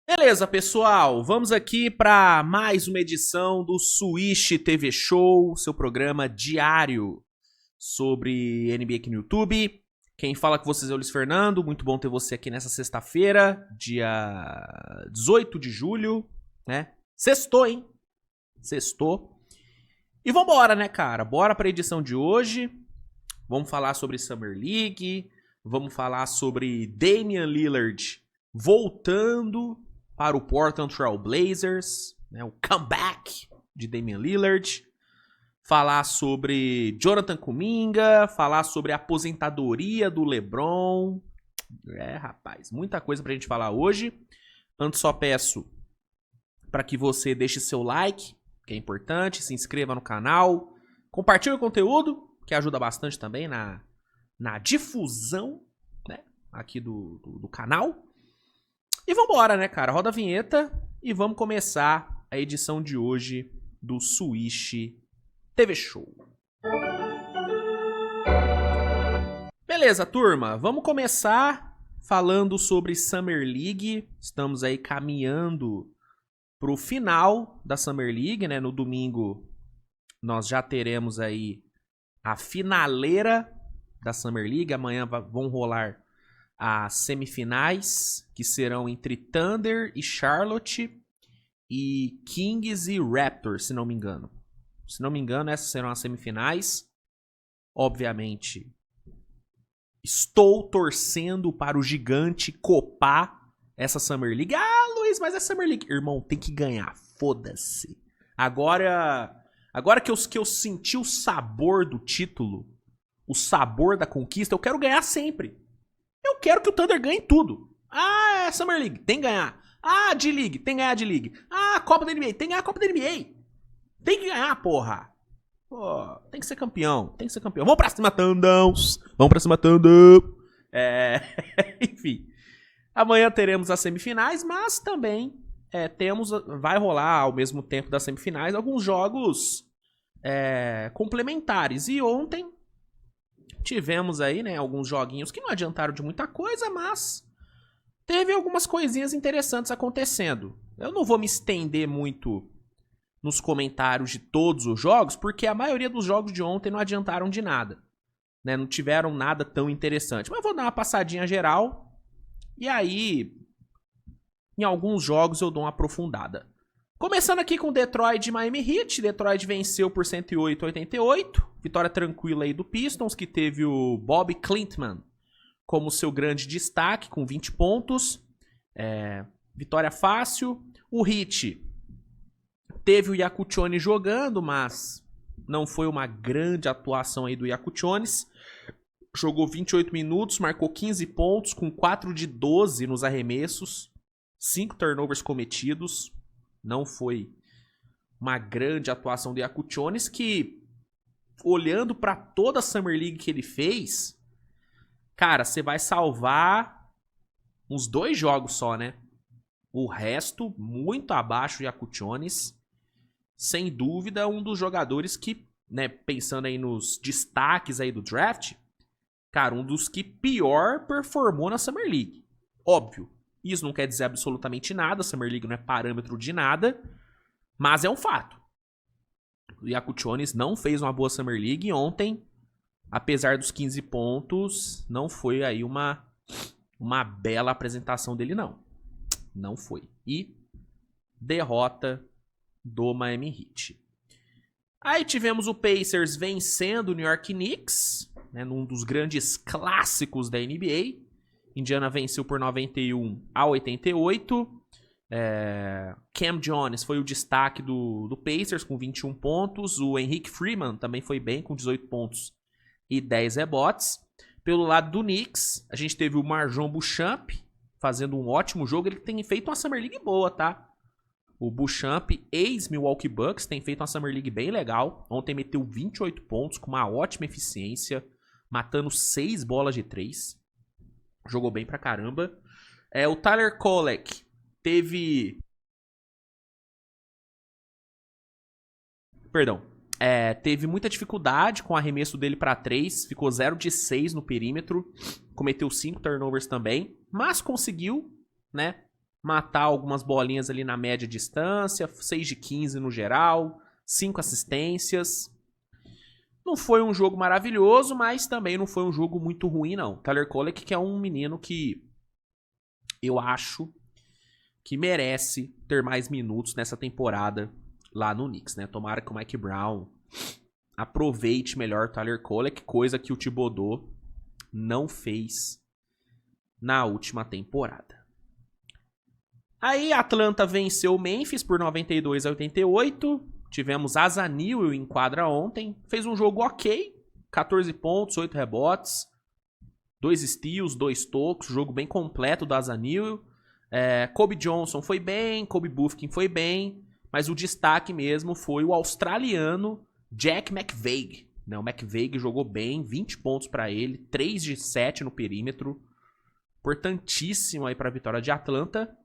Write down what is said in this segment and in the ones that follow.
Beleza, pessoal, vamos aqui para mais uma edição do Swish TV Show, seu programa diário sobre NBA aqui no YouTube. Quem fala com vocês é o Luiz Fernando, muito bom ter você aqui nessa sexta-feira, dia 18 de julho, né? Sextou, hein? Sextou. E vambora, né, cara? Bora pra edição de hoje. Vamos falar sobre Summer League, vamos falar sobre Damian Lillard voltando para o Portland Trail Blazers, né, o comeback de Damian Lillard, falar sobre Jonathan Kuminga, falar sobre a aposentadoria do LeBron. Rapaz, muita coisa pra gente falar hoje. Antes só peço para que você deixe seu like, que é importante, se inscreva no canal, compartilhe o conteúdo, que ajuda bastante também na difusão, né, aqui do canal. E vambora, né, cara? Roda a vinheta e vamos começar a edição de hoje do Swish TV Show. Beleza, turma. Vamos começar falando sobre Summer League. Estamos aí caminhando pro final da Summer League, né? No domingo nós já teremos aí a finaleira da Summer League. Amanhã vão rolar as semifinais, que serão entre Thunder e Charlotte e Kings e Raptors, se não me engano. Se não me engano, essas serão as semifinais. Obviamente, estou torcendo para o gigante copar essa Summer League. Ah, Luiz, mas é Summer League. Irmão, tem que ganhar. Foda-se. Agora que eu senti o sabor do título, o sabor da conquista, eu quero ganhar sempre. Eu quero que o Thunder ganhe tudo. Ah, é Summer League, tem que ganhar. Ah, D-League, tem que ganhar D-League. Ah, Copa da NBA, tem que ganhar a Copa da NBA. Tem que ganhar, porra. Pô, tem que ser campeão, tem que ser campeão. Vamos pra cima, Tandãos. Vamos pra cima, Tandão. Enfim. Amanhã teremos as semifinais, mas também vai rolar ao mesmo tempo das semifinais alguns jogos complementares. E ontem tivemos aí, né, alguns joguinhos que não adiantaram de muita coisa, mas teve algumas coisinhas interessantes acontecendo. Eu não vou me estender muito nos comentários de todos os jogos, porque a maioria dos jogos de ontem não adiantaram de nada, né? Não tiveram nada tão interessante. Mas vou dar uma passadinha geral e aí em alguns jogos eu dou uma aprofundada. Começando aqui com Detroit e Miami Heat. Detroit venceu por 108-88. Vitória tranquila aí do Pistons, que teve o Bob Klintman como seu grande destaque, com 20 pontos. Vitória fácil. O Heat teve o Yakuchonis jogando, mas não foi uma grande atuação aí do Yakuchonis. Jogou 28 minutos, marcou 15 pontos, com 4 de 12 nos arremessos. 5 turnovers cometidos. Não foi uma grande atuação do Yakuchonis, que, olhando para toda a Summer League que ele fez, cara, você vai salvar uns 2 jogos só, né? O resto, muito abaixo do Yakuchonis. Sem dúvida, um dos jogadores que, né, pensando aí nos destaques aí do draft, cara, um dos que pior performou na Summer League. Óbvio. Isso não quer dizer absolutamente nada, Summer League não é parâmetro de nada, mas é um fato. O Yakuchonis não fez uma boa Summer League e ontem, apesar dos 15 pontos, não foi aí uma bela apresentação dele, não. Não foi. E derrota do Miami Heat. Aí tivemos o Pacers vencendo o New York Knicks, né, num dos grandes clássicos da NBA. Indiana venceu por 91-88. Cam Jones foi o destaque do Pacers com 21 pontos. O Henrique Freeman também foi bem com 18 pontos e 10 rebotes. Pelo lado do Knicks, a gente teve o Marjon Beauchamp fazendo um ótimo jogo. Ele tem feito uma Summer League boa, tá? O Beauchamp, ex-Milwaukee Bucks, tem feito uma Summer League bem legal. Ontem meteu 28 pontos com uma ótima eficiência, matando 6 bolas de 3. Jogou bem pra caramba. O Tyler Kolek teve... teve muita dificuldade com o arremesso dele pra 3. Ficou 0 de 6 no perímetro. Cometeu 5 turnovers também. Mas conseguiu, né, matar algumas bolinhas ali na média distância, 6 de 15 no geral, 5 assistências. Não foi um jogo maravilhoso, mas também não foi um jogo muito ruim, não. Tyler Kolek, que é um menino que eu acho que merece ter mais minutos nessa temporada lá no Knicks, né? Tomara que o Mike Brown aproveite melhor o Tyler Kolek, coisa que o Thibodeau não fez na última temporada. Aí Atlanta venceu o Memphis por 92-88. Tivemos Azanil em quadra ontem. Fez um jogo ok. 14 pontos, 8 rebotes, 2 steals, 2 tocos. Jogo bem completo do Azanil. Kobe Johnson foi bem, Kobe Bufkin foi bem. Mas o destaque mesmo foi o australiano Jack McVeigh. O McVeigh jogou bem, 20 pontos para ele, 3 de 7 no perímetro. Importantíssimo aí para a vitória de Atlanta.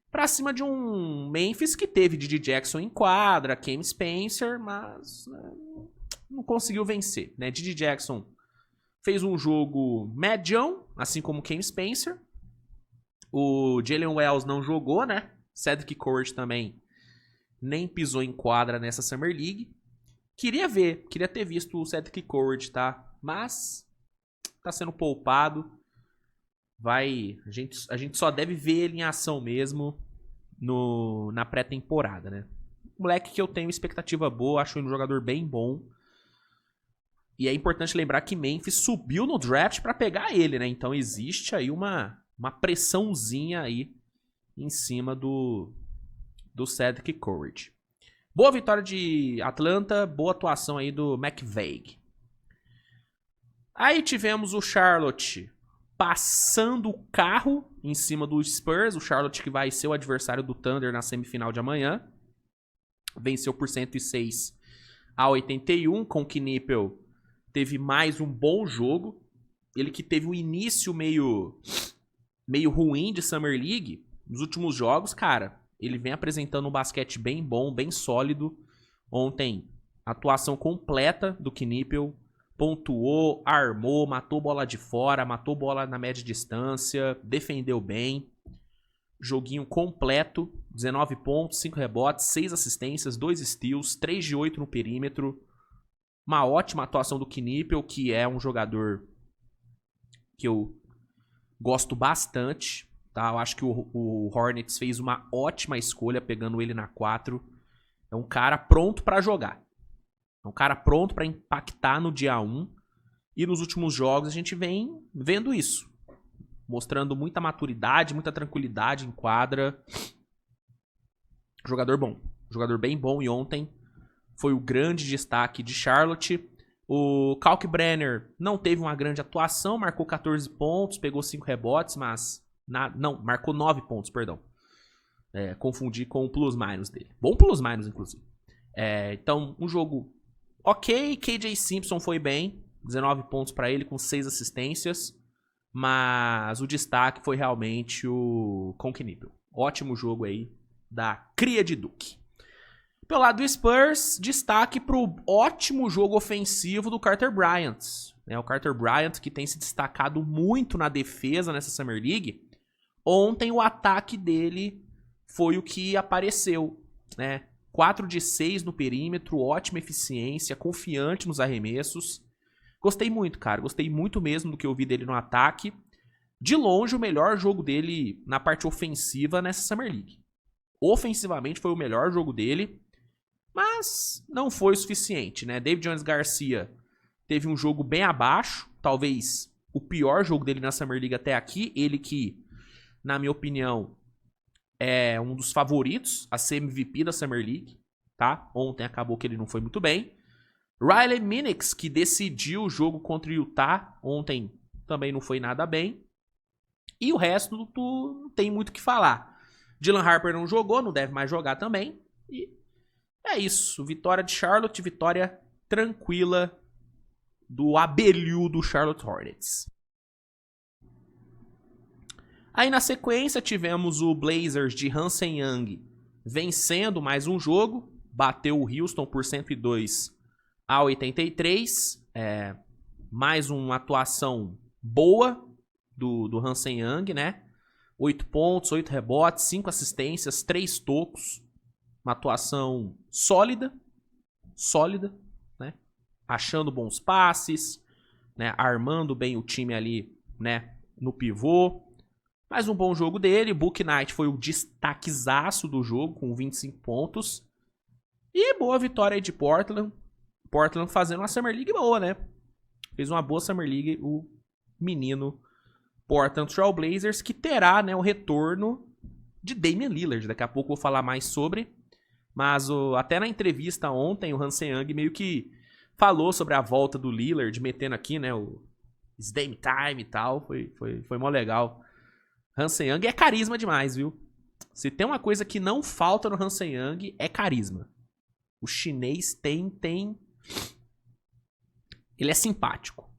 Pra cima de um Memphis que teve Didi Jackson em quadra, Cam Spencer, mas não conseguiu vencer, né? Didi Jackson fez um jogo medião, assim como Cam Spencer. O Jalen Wells não jogou, né? Cedric Curry também nem pisou em quadra nessa Summer League. Queria ter visto o Cedric Curry, tá? Mas tá sendo poupado. A gente só deve ver ele em ação mesmo na pré-temporada, né? Moleque que eu tenho expectativa boa, acho ele um jogador bem bom. E é importante lembrar que Memphis subiu no draft para pegar ele, né? Então existe aí uma pressãozinha aí em cima do Cedric Curry. Boa vitória de Atlanta, boa atuação aí do McVeigh. Aí tivemos o Charlotte passando o carro em cima do Spurs. O Charlotte que vai ser o adversário do Thunder na semifinal de amanhã. Venceu por 106-81. Com o Knippel teve mais um bom jogo. Ele que teve um início meio ruim de Summer League. Nos últimos jogos, cara, ele vem apresentando um basquete bem bom, bem sólido. Ontem, atuação completa do Knippel. Pontuou, armou, matou bola de fora, matou bola na média distância, defendeu bem. Joguinho completo, 19 pontos, 5 rebotes, 6 assistências, 2 steals, 3 de 8 no perímetro. Uma ótima atuação do Knippel, que é um jogador que eu gosto bastante. Tá? Eu acho que o Hornets fez uma ótima escolha pegando ele na 4. É um cara pronto para jogar. É um cara pronto para impactar no dia 1. E nos últimos jogos a gente vem vendo isso. Mostrando muita maturidade, muita tranquilidade em quadra. Jogador bom. Jogador bem bom. E ontem foi o grande destaque de Charlotte. O Kalkbrenner não teve uma grande atuação. Marcou 14 pontos, pegou 5 rebotes, mas... marcou 9 pontos, perdão. Confundi com o plus-minus dele. Bom plus-minus, inclusive. Então, um jogo... ok, KJ Simpson foi bem, 19 pontos para ele com 6 assistências, mas o destaque foi realmente o Knippel. Ótimo jogo aí da cria de Duke. Pelo lado do Spurs, destaque para o ótimo jogo ofensivo do Carter Bryant. O Carter Bryant que tem se destacado muito na defesa nessa Summer League. Ontem o ataque dele foi o que apareceu, né? 4 de 6 no perímetro, ótima eficiência, confiante nos arremessos. Gostei muito, cara. Gostei muito mesmo do que eu vi dele no ataque. De longe, o melhor jogo dele na parte ofensiva nessa Summer League. Ofensivamente foi o melhor jogo dele, mas não foi o suficiente, né? David Jones Garcia teve um jogo bem abaixo, talvez o pior jogo dele na Summer League até aqui. Ele que, na minha opinião, é um dos favoritos a ser MVP da Summer League, tá? Ontem acabou que ele não foi muito bem. Riley Minix, que decidiu o jogo contra o Utah, ontem também não foi nada bem. E o resto, tu não tem muito o que falar. Dylan Harper não jogou, não deve mais jogar também. E é isso. Vitória de Charlotte, vitória tranquila do abelhudo Charlotte Hornets. Aí na sequência tivemos o Blazers de Hansen Young vencendo mais um jogo. Bateu o Houston por 102-83. Mais uma atuação boa do Hansen Young, né? 8 pontos, 8 rebotes, 5 assistências, 3 tocos. Uma atuação sólida, né? Achando bons passes, né? Armando bem o time ali, né? No pivô. Mais um bom jogo dele. Book Knight foi o destaquezaço do jogo, com 25 pontos. E boa vitória aí de Portland. Portland fazendo uma Summer League boa, né? Fez uma boa Summer League o menino Portland Trail Blazers, que terá, né, o retorno de Damian Lillard. Daqui a pouco eu vou falar mais sobre. Mas até na entrevista ontem, o Hansen Young meio que falou sobre a volta do Lillard, metendo aqui, né, o It's Dame Time e tal. Foi mó legal. Hansen Young é carisma demais, viu? Se tem uma coisa que não falta no Hansen Young, é carisma. O chinês tem... Ele é simpático.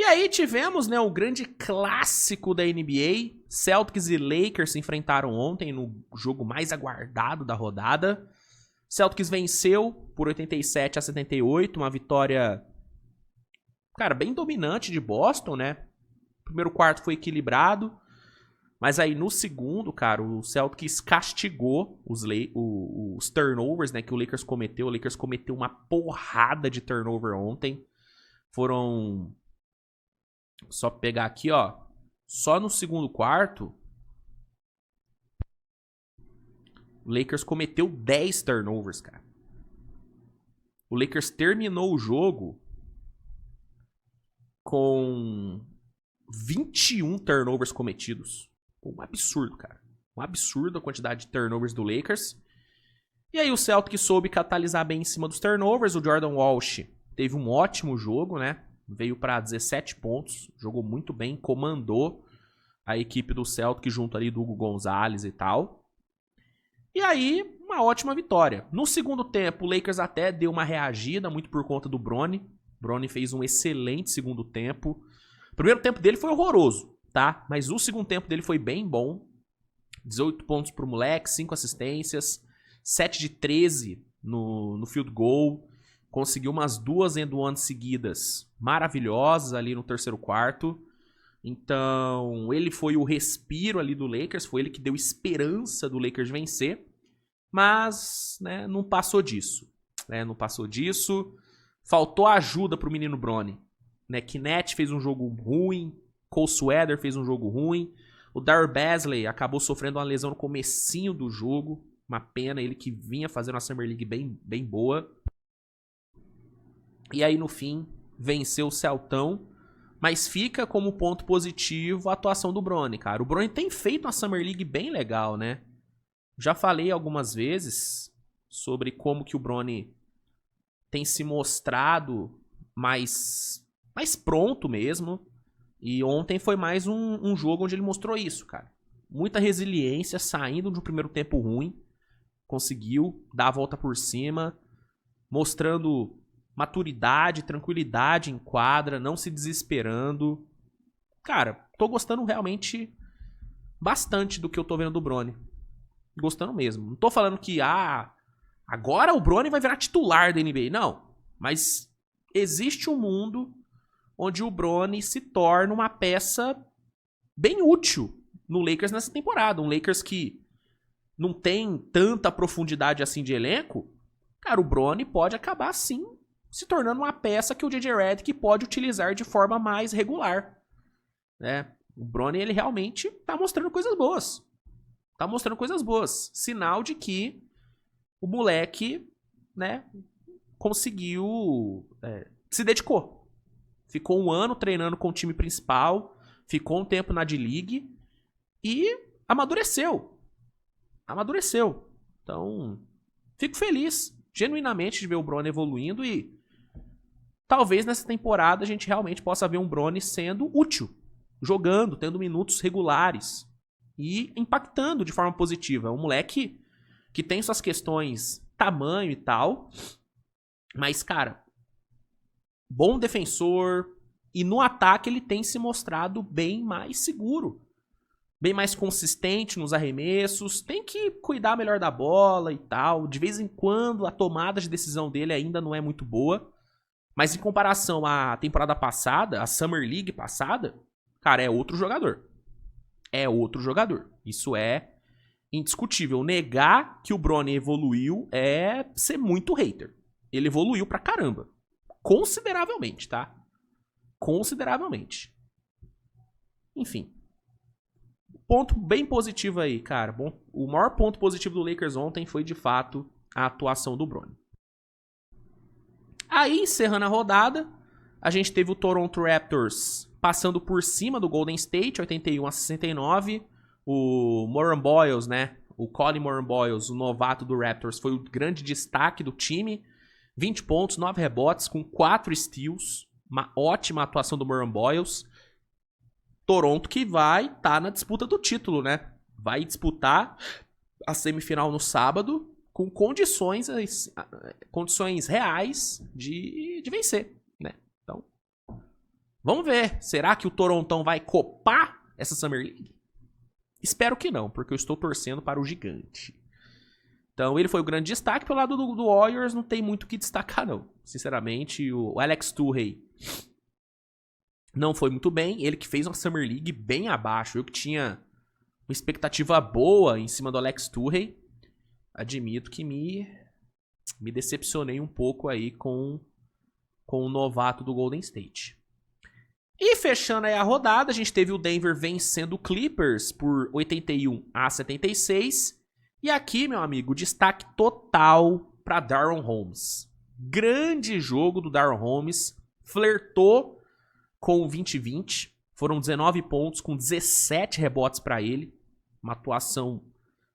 E aí tivemos, né, o grande clássico da NBA. Celtics e Lakers se enfrentaram ontem no jogo mais aguardado da rodada. Celtics venceu por 87-78, uma vitória, cara, bem dominante de Boston, né? O primeiro quarto foi equilibrado, mas aí no segundo, cara, o Celtics castigou os turnovers, né, que o Lakers cometeu. O Lakers cometeu uma porrada de turnover ontem. Foram... Só pegar aqui, ó. Só no segundo quarto, o Lakers cometeu 10 turnovers, cara. O Lakers terminou o jogo com 21 turnovers cometidos. Um absurdo, cara. Um absurdo a quantidade de turnovers do Lakers. E aí o Celtics soube catalisar bem em cima dos turnovers. O Jordan Walsh teve um ótimo jogo, né? Veio para 17 pontos. Jogou muito bem. Comandou a equipe do Celtics junto ali do Hugo Gonzalez e tal. E aí, uma ótima vitória. No segundo tempo, o Lakers até deu uma reagida, muito por conta do Bronny. O Bronny fez um excelente segundo tempo. O primeiro tempo dele foi horroroso, tá? Mas o segundo tempo dele foi bem bom. 18 pontos pro moleque, 5 assistências, 7 de 13 no field goal. Conseguiu umas 2 end-one seguidas maravilhosas ali no terceiro quarto. Então, ele foi o respiro ali do Lakers, foi ele que deu esperança do Lakers vencer. Mas, né, não passou disso. Não passou disso. Faltou ajuda pro menino Bronny. Né, Knet fez um jogo ruim, Cole Sweater fez um jogo ruim. O Darryl Bazley acabou sofrendo uma lesão no comecinho do jogo. Uma pena, ele que vinha fazendo uma Summer League bem boa. E aí, no fim, venceu o Celtão. Mas fica como ponto positivo a atuação do Bronny, cara. O Bronny tem feito uma Summer League bem legal, né? Já falei algumas vezes sobre como que o Bronny tem se mostrado mais pronto mesmo. E ontem foi mais um jogo onde ele mostrou isso, cara. Muita resiliência, saindo de um primeiro tempo ruim. Conseguiu dar a volta por cima, mostrando maturidade, tranquilidade em quadra, não se desesperando. Cara, tô gostando realmente bastante do que eu tô vendo do Bronny. Gostando mesmo. Não tô falando que, agora o Bronny vai virar titular da NBA. Não. Mas existe um mundo onde o Bronny se torna uma peça bem útil no Lakers nessa temporada. Um Lakers que não tem tanta profundidade assim de elenco. Cara, o Bronny pode acabar, sim, se tornando uma peça que o J.J. Redick pode utilizar de forma mais regular. Né? O Bronny, ele realmente tá mostrando coisas boas. Sinal de que o moleque, né, conseguiu... se dedicou. Ficou um ano treinando com o time principal, ficou um tempo na D-League e amadureceu. Então, fico feliz, genuinamente, de ver o Bronny evoluindo e talvez nessa temporada a gente realmente possa ver um Bronny sendo útil, jogando, tendo minutos regulares e impactando de forma positiva. É um moleque que tem suas questões, tamanho e tal, mas, cara, bom defensor e no ataque ele tem se mostrado bem mais seguro, bem mais consistente nos arremessos, tem que cuidar melhor da bola e tal. De vez em quando a tomada de decisão dele ainda não é muito boa, mas em comparação à temporada passada, a Summer League passada, cara, é outro jogador. É outro jogador. Isso é indiscutível. Negar que o Bronny evoluiu é ser muito hater. Ele evoluiu pra caramba. Consideravelmente, tá? Consideravelmente. Enfim. Ponto bem positivo aí, cara. Bom, o maior ponto positivo do Lakers ontem foi, de fato, a atuação do Bronny. Aí, encerrando a rodada, a gente teve o Toronto Raptors passando por cima do Golden State, 81-69. O Moran Boyles, né? O Colin Moran Boyles, o novato do Raptors, foi o grande destaque do time. 20 pontos, 9 rebotes, com 4 steals. Uma ótima atuação do Moran Boyles. Toronto que vai estar na disputa do título, né? Vai disputar a semifinal no sábado com condições reais de vencer, né? Então, vamos ver. Será que o Torontão vai copar essa Summer League? Espero que não, porque eu estou torcendo para o gigante. Então, ele foi o grande destaque. Pelo lado do Warriors, não tem muito o que destacar, não. Sinceramente, o Alex Turrey não foi muito bem. Ele que fez uma Summer League bem abaixo. Eu que tinha uma expectativa boa em cima do Alex Turrey. Admito que me decepcionei um pouco aí com o novato do Golden State. E fechando aí a rodada, a gente teve o Denver vencendo o Clippers por 81-76. E aqui, meu amigo, destaque total para Darren Holmes. Grande jogo do Darren Holmes. Flertou com o 20-20. Foram 19 pontos com 17 rebotes para ele. Uma atuação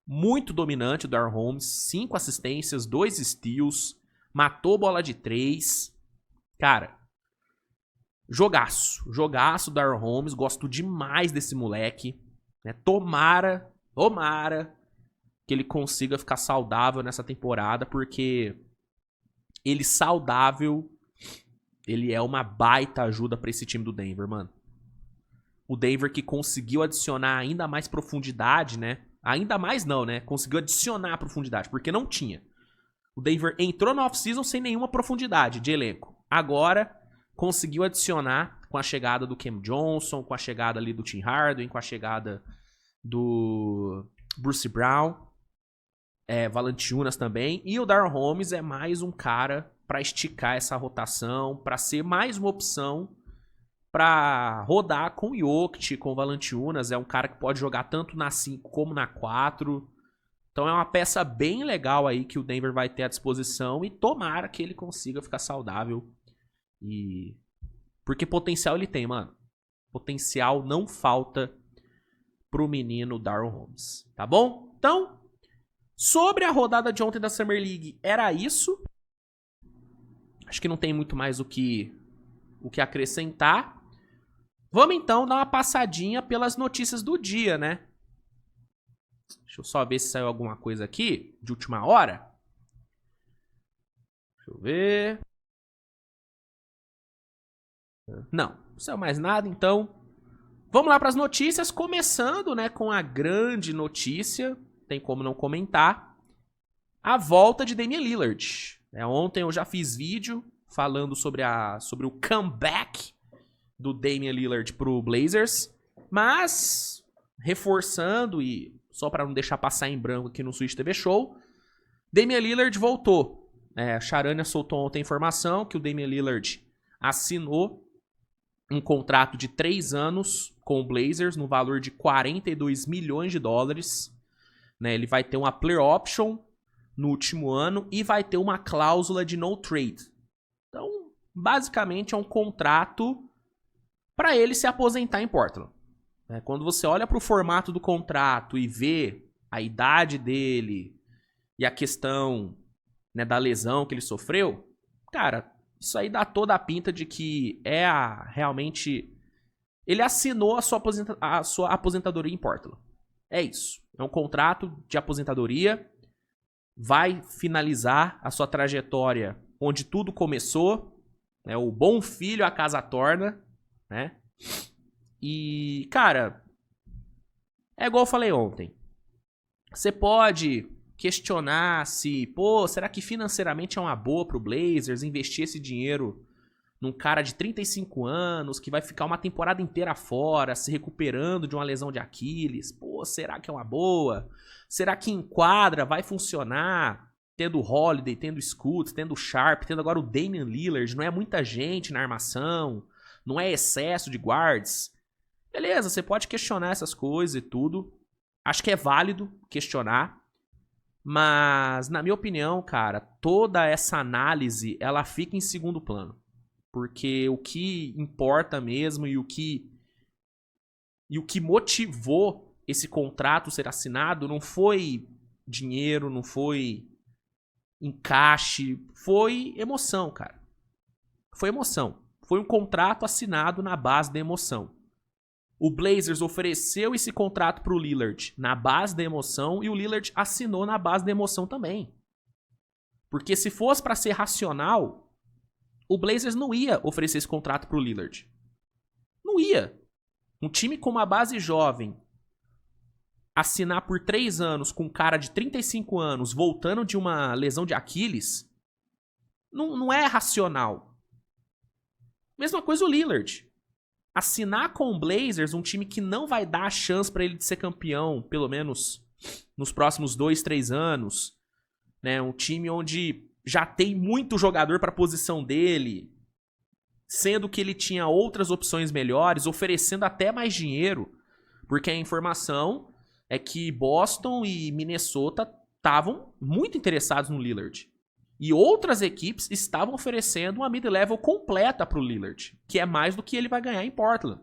muito dominante do Darren Holmes. 5 assistências, 2 steals. Matou bola de 3. Cara, jogaço. Jogaço do Darren Holmes. Gosto demais desse moleque. Né? Tomara que ele consiga ficar saudável nessa temporada, porque ele saudável, ele é uma baita ajuda pra esse time do Denver, mano. O Denver que conseguiu adicionar ainda mais profundidade, né? Ainda mais não, né? Conseguiu adicionar profundidade, porque não tinha. O Denver entrou na off-season sem nenhuma profundidade de elenco. Agora, conseguiu adicionar com a chegada do Cam Johnson, com a chegada ali do Tim Hardaway, com a chegada do Bruce Brown. Valanciunas também. E o Darren Holmes é mais um cara pra esticar essa rotação, pra ser mais uma opção pra rodar com o Jokic, com o Valanciunas. É um cara que pode jogar tanto na 5 como na 4. Então é uma peça bem legal aí que o Denver vai ter à disposição. E tomara que ele consiga ficar saudável. Porque potencial ele tem, mano. Potencial não falta pro menino Darren Holmes. Tá bom? Então, sobre a rodada de ontem da Summer League, era isso. Acho que não tem muito mais o que acrescentar. Vamos então dar uma passadinha pelas notícias do dia, né? Deixa eu só ver se saiu alguma coisa aqui de última hora. Deixa eu ver. Não saiu mais nada, então vamos lá para as notícias, começando, né, com a grande notícia. Tem como não comentar, a volta de Damian Lillard. Ontem eu já fiz vídeo falando sobre o comeback do Damian Lillard pro Blazers, mas reforçando e só para não deixar passar em branco aqui no Switch TV Show, Damian Lillard voltou. A Charania soltou ontem a informação que o Damian Lillard assinou um contrato de 3 anos com o Blazers no valor de $42 milhões. Né, ele vai ter uma player option no último ano e vai ter uma cláusula de no trade. Então, basicamente é um contrato para ele se aposentar em Portland. Quando você olha para o formato do contrato e vê a idade dele e a questão, né, da lesão que ele sofreu, cara, isso aí dá toda a pinta de que realmente ele assinou a sua aposentadoria em Portland. É isso. É um contrato de aposentadoria. Vai finalizar a sua trajetória onde tudo começou. Né? O bom filho a casa torna. Né? E, cara, é igual eu falei ontem. Você pode questionar se, será que financeiramente é uma boa pro Blazers investir esse dinheiro num cara de 35 anos que vai ficar uma temporada inteira fora, se recuperando de uma lesão de Aquiles. Pô, será que é uma boa? Será que enquadra? Vai funcionar? Tendo o Holiday, tendo o Scoots, tendo o Sharp, tendo agora o Damian Lillard. Não é muita gente na armação, não é excesso de guards. Beleza, você pode questionar essas coisas e tudo. Acho que é válido questionar. Mas, na minha opinião, cara, toda essa análise, ela fica em segundo plano. Porque o que importa mesmo e o que motivou esse contrato ser assinado não foi dinheiro, não foi encaixe, foi emoção, cara. Foi emoção. Foi um contrato assinado na base da emoção. O Blazers ofereceu esse contrato pro Lillard na base da emoção e o Lillard assinou na base da emoção também. Porque se fosse pra ser racional, o Blazers não ia oferecer esse contrato pro Lillard. Não ia. Um time com uma base jovem assinar por 3 anos com um cara de 35 anos voltando de uma lesão de Aquiles não é racional. Mesma coisa o Lillard. Assinar com o Blazers, um time que não vai dar a chance pra ele de ser campeão, pelo menos nos próximos 2, 3 anos, né? Um time onde já tem muito jogador pra posição dele, sendo que ele tinha outras opções melhores, oferecendo até mais dinheiro, porque a informação é que Boston e Minnesota estavam muito interessados no Lillard. E outras equipes estavam oferecendo uma mid-level completa pro Lillard, que é mais do que ele vai ganhar em Portland.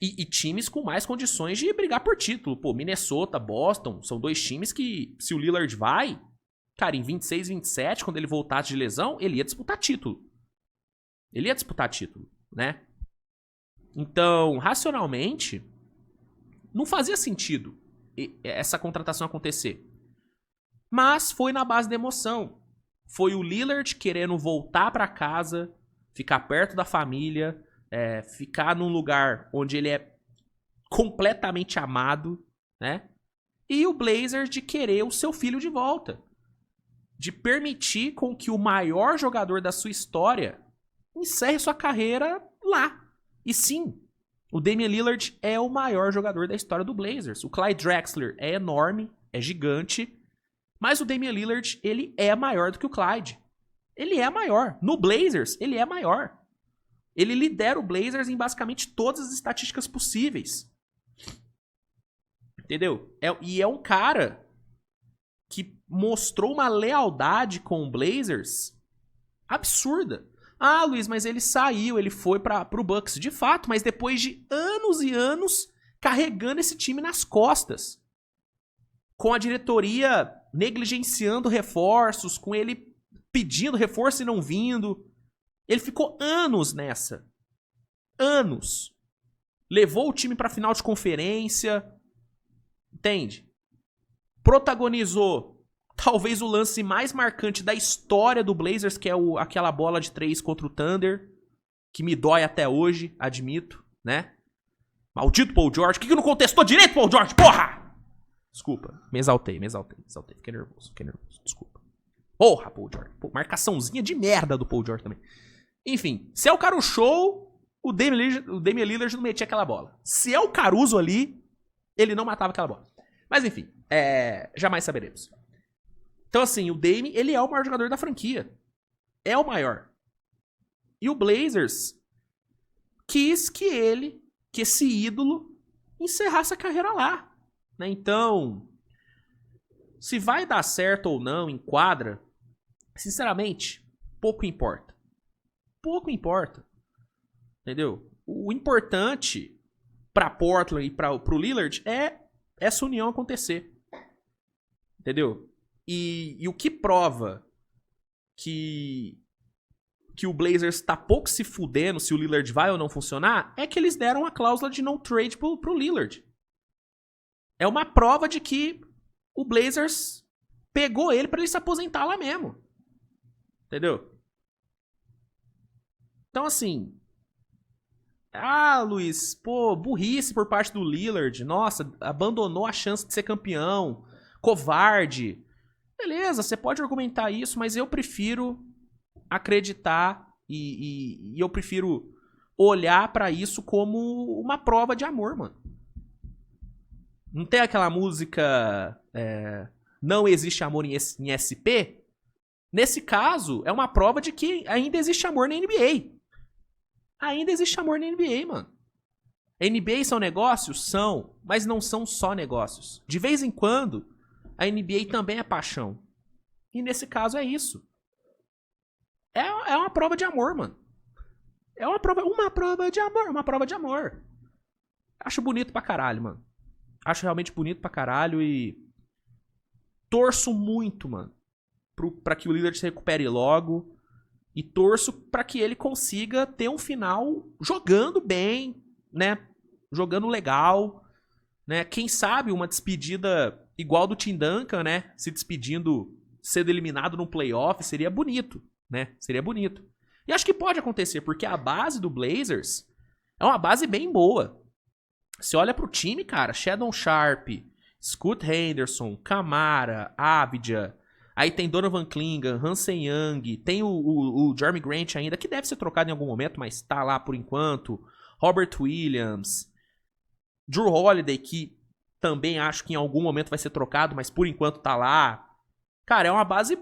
E times com mais condições de brigar por título. Pô, Minnesota, Boston, são 2 times que, se o Lillard vai, cara, em 26, 27, quando ele voltasse de lesão, ele ia disputar título. Ele ia disputar título, né? Então, racionalmente, não fazia sentido essa contratação acontecer. Mas foi na base da emoção. Foi o Lillard querendo voltar pra casa, ficar perto da família, ficar num lugar onde ele é completamente amado, né? E o Blazers de querer o seu filho de volta. De permitir com que o maior jogador da sua história encerre sua carreira lá. E sim, o Damian Lillard é o maior jogador da história do Blazers. O Clyde Drexler é enorme, é gigante. Mas o Damian Lillard, ele é maior do que o Clyde. Ele é maior. No Blazers, ele é maior. Ele lidera o Blazers em basicamente todas as estatísticas possíveis. Entendeu? E é um cara que mostrou uma lealdade com o Blazers absurda. Ah, Luiz, mas ele saiu, ele foi pro Bucks. De fato, mas depois de anos e anos carregando esse time nas costas. Com a diretoria negligenciando reforços, com ele pedindo reforço e não vindo. Ele ficou anos nessa. Anos. Levou o time pra final de conferência. Entende? Protagonizou talvez o lance mais marcante da história do Blazers, que é aquela bola de 3 contra o Thunder, que me dói até hoje, admito, né? Maldito Paul George. Por que não contestou direito, Paul George? Porra! Desculpa, me exaltei. Fiquei nervoso, desculpa. Porra, Paul George. Pô, marcaçãozinha de merda do Paul George também. Enfim, se é o cara o show, o Damian Lillard não metia aquela bola. Se é o Caruso ali, ele não matava aquela bola. Mas enfim, jamais saberemos. Então assim, o Dame, ele é o maior jogador da franquia. É o maior. E o Blazers quis que esse ídolo, encerrasse a carreira lá. Né? Então, se vai dar certo ou não em quadra, sinceramente, pouco importa. Pouco importa. Entendeu? O importante pra Portland e pro Lillard é essa união acontecer. Entendeu? E o que prova que o Blazers tá pouco se fudendo se o Lillard vai ou não funcionar é que eles deram a cláusula de no trade pro Lillard. É uma prova de que o Blazers pegou ele pra ele se aposentar lá mesmo. Entendeu? Então, assim... Ah, Luiz, pô, burrice por parte do Lillard. Nossa, abandonou a chance de ser campeão. Covarde. Beleza, você pode argumentar isso, mas eu prefiro acreditar E eu prefiro olhar pra isso como uma prova de amor, mano. Não tem aquela música Não Existe Amor em SP? Nesse caso, é uma prova de que ainda existe amor na NBA. Ainda existe amor na NBA, mano. NBA são negócios? São, mas não são só negócios. De vez em quando, a NBA também é paixão. E nesse caso é isso. É uma prova de amor, mano. É uma prova de amor, uma prova de amor. Acho bonito pra caralho, mano. Acho realmente bonito pra caralho e torço muito, mano, pra que o Lillard se recupere logo e torço pra que ele consiga ter um final jogando bem, né? Jogando legal, né? Quem sabe uma despedida igual do Tim Duncan, né? Se despedindo, sendo eliminado num playoff, seria bonito, né? Seria bonito. E acho que pode acontecer, porque a base do Blazers é uma base bem boa. Você olha pro time, cara, Sheldon Sharp, Scoot Henderson, Camara, Abidja, aí tem Donovan Clingan, Hansen Young, tem o Jeremy Grant ainda, que deve ser trocado em algum momento, mas tá lá por enquanto, Robert Williams, Drew Holiday, que também acho que em algum momento vai ser trocado, mas por enquanto tá lá. Cara, é uma base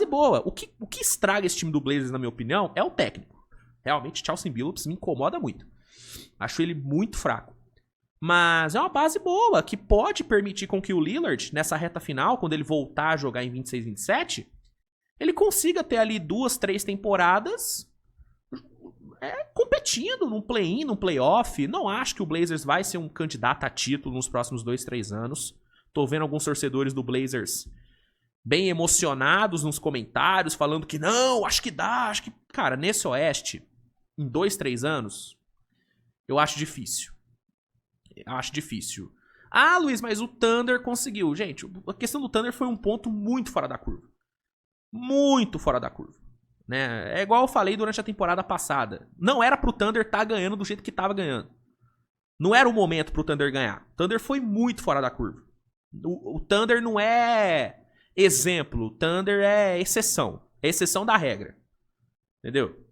boa. O que estraga esse time do Blazers, na minha opinião, é o técnico. Realmente, Chauncey Billups me incomoda muito. Acho ele muito fraco. Mas é uma base boa, que pode permitir com que o Lillard, nessa reta final, quando ele voltar a jogar em 26, 27, ele consiga ter ali 2, 3 temporadas competindo num play-in, num play-off. Não acho que o Blazers vai ser um candidato a título nos próximos 2, 3 anos. Tô vendo alguns torcedores do Blazers bem emocionados nos comentários, falando que não, acho que dá, acho que... Cara, nesse Oeste, em 2, 3 anos, eu acho difícil. Acho difícil. Ah, Luiz, mas o Thunder conseguiu. Gente, a questão do Thunder foi um ponto muito fora da curva. Muito fora da curva. Né? É igual eu falei durante a temporada passada. Não era pro Thunder estar ganhando do jeito que tava ganhando. Não era o momento pro Thunder ganhar. O Thunder foi muito fora da curva. O Thunder não é exemplo. O Thunder é exceção. É exceção da regra. Entendeu?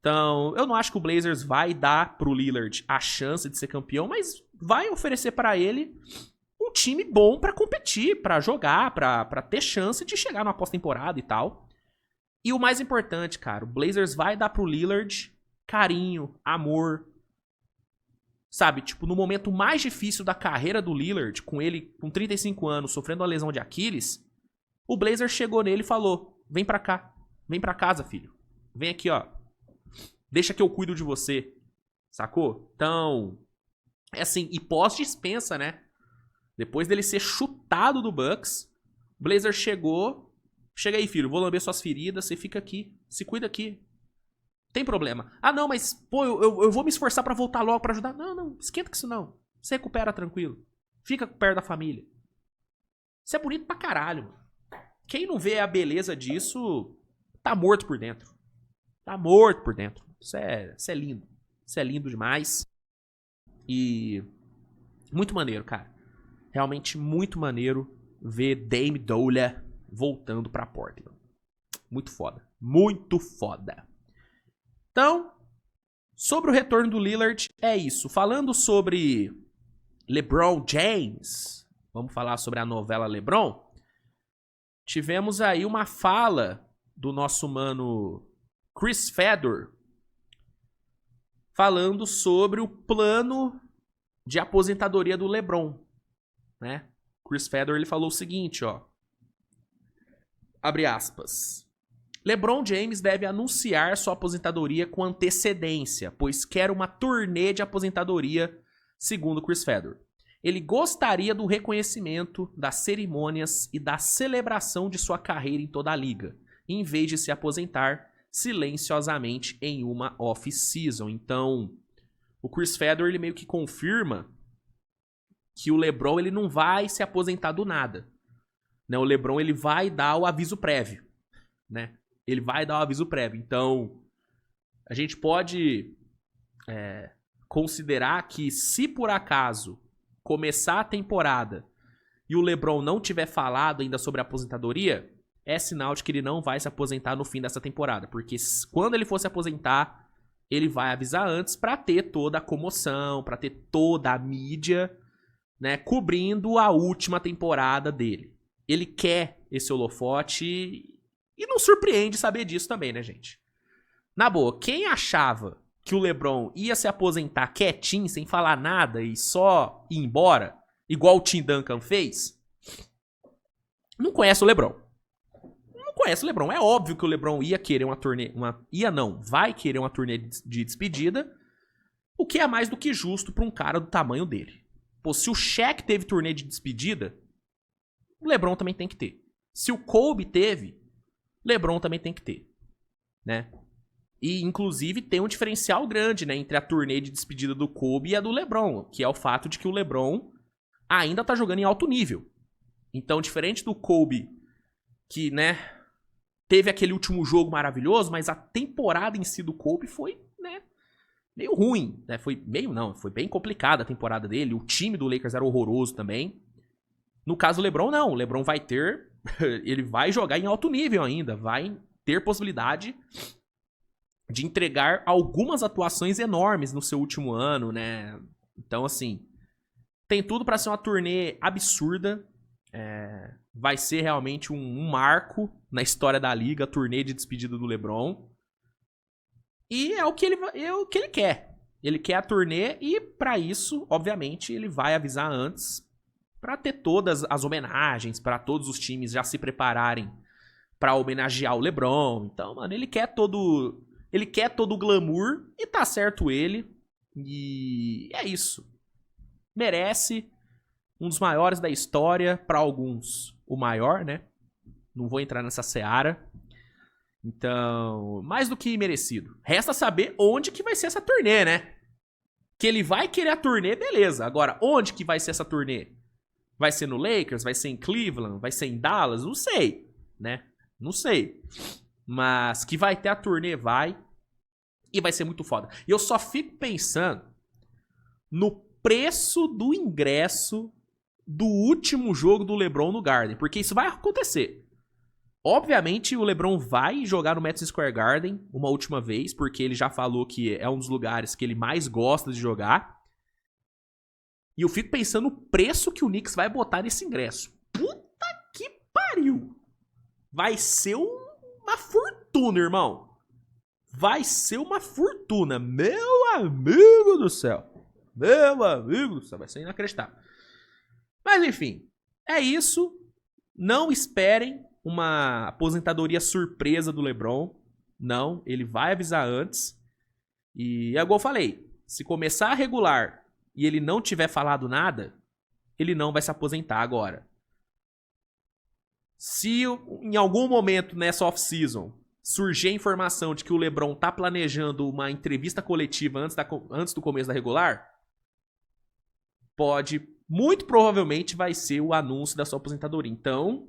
Então, eu não acho que o Blazers vai dar pro Lillard a chance de ser campeão, mas vai oferecer pra ele um time bom pra competir, pra jogar, pra ter chance de chegar numa pós-temporada e tal. E o mais importante, cara, o Blazers vai dar pro Lillard carinho, amor. Sabe, tipo, no momento mais difícil da carreira do Lillard, com ele com 35 anos, sofrendo uma lesão de Aquiles, o Blazers chegou nele e falou: vem pra cá, vem pra casa, filho. Vem aqui, ó. Deixa que eu cuido de você. Sacou? Então, é assim, e pós-dispensa, né? Depois dele ser chutado do Bucks, o Blazers chegou. Chega aí, filho, vou lamber suas feridas, você fica aqui, se cuida aqui. Tem problema. Ah, não, mas, pô, eu vou me esforçar pra voltar logo pra ajudar. Não, não, esquenta com isso não. Você recupera tranquilo. Fica perto da família. Isso é bonito pra caralho, mano. Quem não vê a beleza disso, tá morto por dentro. Tá morto por dentro. Isso é lindo. Isso é lindo demais. E muito maneiro, cara. Realmente muito maneiro ver Dame Dolla voltando pra Portland. Muito foda. Muito foda. Então, sobre o retorno do Lillard, é isso. Falando sobre LeBron James, vamos falar sobre a novela LeBron. Tivemos aí uma fala do nosso mano Chris Fedor falando sobre o plano de aposentadoria do LeBron, né? Chris Fedor, ele falou o seguinte, ó. Abre aspas. LeBron James deve anunciar sua aposentadoria com antecedência, pois quer uma turnê de aposentadoria, segundo Chris Fedor. Ele gostaria do reconhecimento, das cerimônias e da celebração de sua carreira em toda a liga, em vez de se aposentar silenciosamente em uma off-season. Então, o Chris Fedor, ele meio que confirma que o LeBron, ele não vai se aposentar do nada, né? O LeBron, ele vai dar o aviso prévio, né? Ele vai dar o aviso prévio. Então, a gente pode considerar que, se por acaso começar a temporada e o LeBron não tiver falado ainda sobre a aposentadoria, é sinal de que ele não vai se aposentar no fim dessa temporada. Porque quando ele for se aposentar, ele vai avisar antes pra ter toda a comoção, pra ter toda a mídia, né, cobrindo a última temporada dele. Ele quer esse holofote e não surpreende saber disso também, né, gente? Na boa, quem achava que o LeBron ia se aposentar quietinho, sem falar nada e só ir embora, igual o Tim Duncan fez, não conhece o LeBron. Não conhece o LeBron. É óbvio que o LeBron ia querer uma turnê... vai querer uma turnê de despedida, o que é mais do que justo pra um cara do tamanho dele. Pô, se o Shaq teve turnê de despedida, o LeBron também tem que ter. Se o Kobe teve, LeBron também tem que ter, né? E, inclusive, tem um diferencial grande, né, entre a turnê de despedida do Kobe e a do LeBron, que é o fato de que o LeBron ainda tá jogando em alto nível. Então, diferente do Kobe, que, né, teve aquele último jogo maravilhoso, mas a temporada em si do Kobe foi, né, meio ruim, né? Foi bem complicada a temporada dele. O time do Lakers era horroroso também. No caso do LeBron, não. O LeBron vai ter... ele vai jogar em alto nível ainda. Vai ter possibilidade de entregar algumas atuações enormes no seu último ano, né? Então, assim, tem tudo pra ser uma turnê absurda. Vai ser realmente um marco na história da liga, a turnê de despedida do LeBron. E é o que ele quer. Ele quer a turnê e, pra isso, obviamente, ele vai avisar antes pra ter todas as homenagens, pra todos os times já se prepararem pra homenagear o LeBron. Então, mano, ele quer todo o glamour e tá certo ele. E é isso. Merece. Um dos maiores da história, pra alguns o maior, né? Não vou entrar nessa seara. Então, mais do que merecido. Resta saber onde que vai ser essa turnê, né? Que ele vai querer a turnê, beleza. Agora, onde que vai ser essa turnê? Vai ser no Lakers? Vai ser em Cleveland? Vai ser em Dallas? Não sei, né? Não sei. Mas que vai ter a turnê, vai. E vai ser muito foda. E eu só fico pensando no preço do ingresso do último jogo do LeBron no Garden. Porque isso vai acontecer. Obviamente, o LeBron vai jogar no Madison Square Garden uma última vez, porque ele já falou que é um dos lugares que ele mais gosta de jogar. E eu fico pensando no preço que o Knicks vai botar nesse ingresso. Puta que pariu! Vai ser uma fortuna, irmão. Vai ser uma fortuna. Meu amigo do céu. Meu amigo do céu. Vai ser inacreditável. Mas, enfim. É isso. Não esperem uma aposentadoria surpresa do LeBron. Não, ele vai avisar antes. E é igual eu falei, se começar a regular e ele não tiver falado nada, ele não vai se aposentar agora. Se em algum momento nessa off-season surgir a informação de que o LeBron tá planejando uma entrevista coletiva antes do começo da regular, muito provavelmente vai ser o anúncio da sua aposentadoria. Então,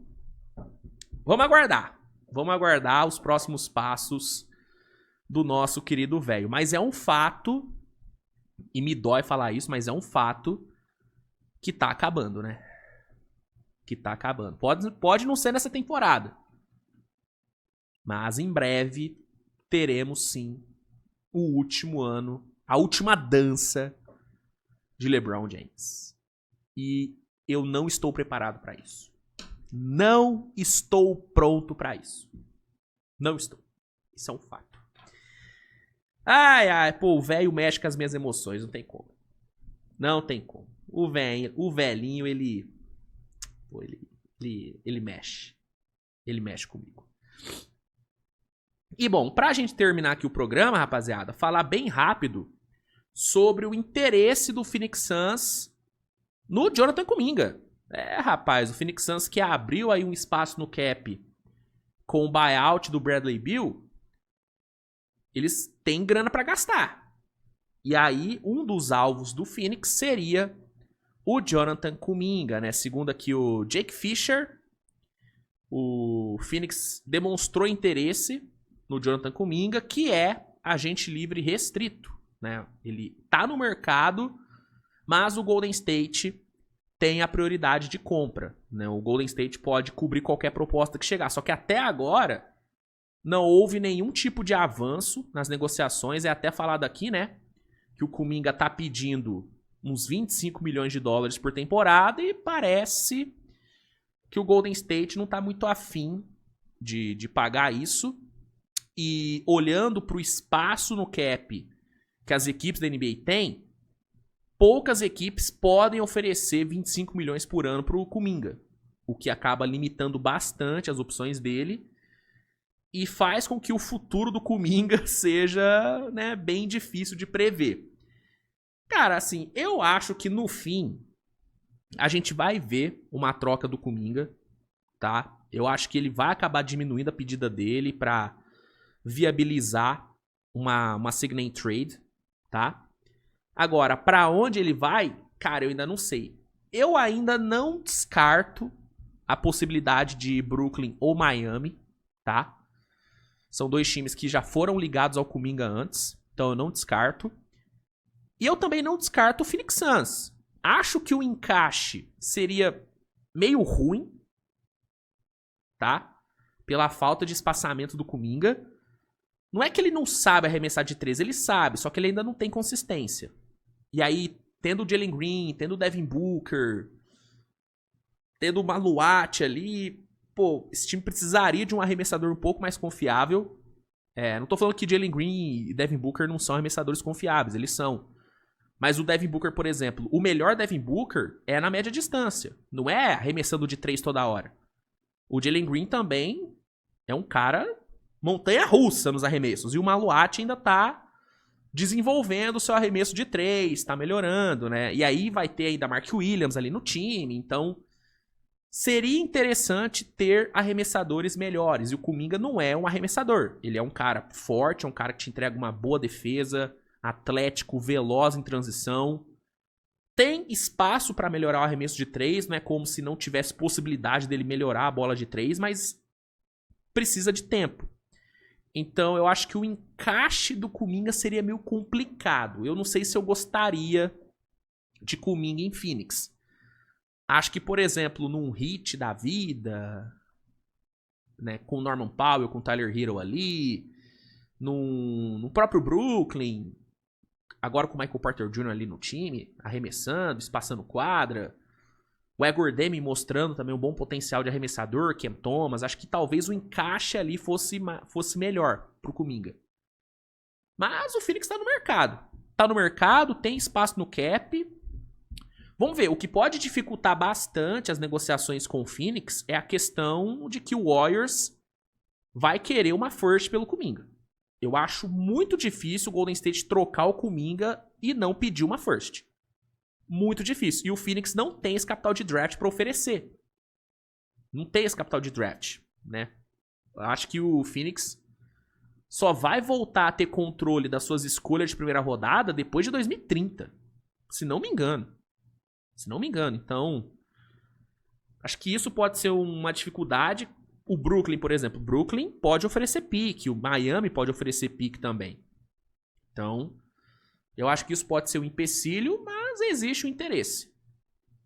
vamos aguardar. Vamos aguardar os próximos passos do nosso querido velho. Mas é um fato, e me dói falar isso, mas é um fato que tá acabando, né? Que tá acabando. Pode não ser nessa temporada. Mas em breve teremos sim o último ano, a última dança de LeBron James. E eu não estou preparado para isso. Não estou pronto pra isso. Não estou. Isso é um fato. Ai, pô, o velho mexe com as minhas emoções. Não tem como. Não tem como. O velhinho, ele mexe. Ele mexe comigo. E bom, pra gente terminar aqui o programa, rapaziada, falar bem rápido sobre o interesse do Phoenix Suns no Jonathan Kuminga. Rapaz, o Phoenix Suns que abriu aí um espaço no cap com o buyout do Bradley Beal, eles têm grana pra gastar. E aí, um dos alvos do Phoenix seria o Jonathan Kuminga, né? Segundo aqui o Jake Fisher, o Phoenix demonstrou interesse no Jonathan Kuminga, que é agente livre restrito, né? Ele tá no mercado, mas o Golden State tem a prioridade de compra, né? O Golden State pode cobrir qualquer proposta que chegar. Só que até agora não houve nenhum tipo de avanço nas negociações. É até falado aqui, né, que o Kuminga tá pedindo uns 25 milhões de dólares por temporada e parece que o Golden State não tá muito afim de pagar isso. E olhando pro espaço no cap que as equipes da NBA têm, poucas equipes podem oferecer 25 milhões por ano pro Kuminga, o que acaba limitando bastante as opções dele e faz com que o futuro do Kuminga seja, né, bem difícil de prever. Cara, assim, eu acho que no fim a gente vai ver uma troca do Kuminga, tá? Eu acho que ele vai acabar diminuindo a pedida dele pra viabilizar uma sign trade, tá? Agora, pra onde ele vai, cara, eu ainda não sei. Eu ainda não descarto a possibilidade de Brooklyn ou Miami, tá? São dois times que já foram ligados ao Kuminga antes, então eu não descarto. E eu também não descarto o Phoenix Suns. Acho que o encaixe seria meio ruim, tá? Pela falta de espaçamento do Kuminga. Não é que ele não sabe arremessar de 3, ele sabe, só que ele ainda não tem consistência. E aí, tendo o Jalen Green, tendo o Devin Booker, tendo o Maluat ali, pô, esse time precisaria de um arremessador um pouco mais confiável. Não tô falando que Jalen Green e Devin Booker não são arremessadores confiáveis, eles são. Mas o Devin Booker, por exemplo, o melhor Devin Booker é na média distância, não é arremessando de 3 toda hora. O Jalen Green também é um cara montanha-russa nos arremessos, e o Maluat ainda tá desenvolvendo o seu arremesso de 3, tá melhorando, né? E aí vai ter ainda Mark Williams ali no time, então seria interessante ter arremessadores melhores. E o Kuminga não é um arremessador, ele é um cara forte, é um cara que te entrega uma boa defesa, atlético, veloz em transição. Tem espaço para melhorar o arremesso de 3, não é como se não tivesse possibilidade dele melhorar a bola de 3, mas precisa de tempo. Então eu acho que o encaixe do Kuminga seria meio complicado. Eu não sei se eu gostaria de Kuminga em Phoenix. Acho que, por exemplo, num Heat da vida, né, com o Norman Powell, com o Tyler Hero ali, no próprio Brooklyn, agora com o Michael Porter Jr. ali no time, arremessando, espaçando quadra, o Igor Demi mostrando também um bom potencial de arremessador, Cam Thomas. Acho que talvez o encaixe ali fosse melhor pro Kuminga. Mas o Phoenix tá no mercado. Tá no mercado, tem espaço no cap. Vamos ver, o que pode dificultar bastante as negociações com o Phoenix é a questão de que o Warriors vai querer uma first pelo Kuminga. Eu acho muito difícil o Golden State trocar o Kuminga e não pedir uma first. Muito difícil. E o Phoenix não tem esse capital de draft para oferecer. Não tem esse capital de draft, né? Eu acho que o Phoenix só vai voltar a ter controle das suas escolhas de primeira rodada depois de 2030. Se não me engano. Então, acho que isso pode ser uma dificuldade. O Brooklyn, por exemplo. Brooklyn pode oferecer pick. O Miami pode oferecer pick também. Então, eu acho que isso pode ser um empecilho, mas existe o interesse.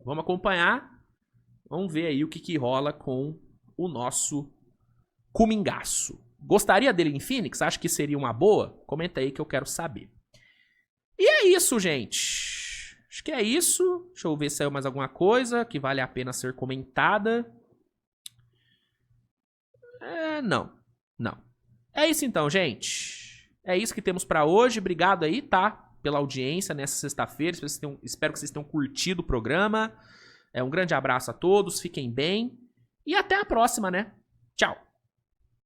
Vamos acompanhar. Vamos ver aí o que rola com o nosso Kumingaço. Gostaria dele em Phoenix? Acho que seria uma boa? Comenta aí que eu quero saber. E é isso, gente. Acho que é isso. Deixa eu ver se saiu mais alguma coisa que vale a pena ser comentada. Não. É isso então, gente. É isso que temos pra hoje. Obrigado aí, tá? Pela audiência nessa sexta-feira. Espero que vocês tenham curtido o programa. Um grande abraço a todos. Fiquem bem. E até a próxima, né? Tchau.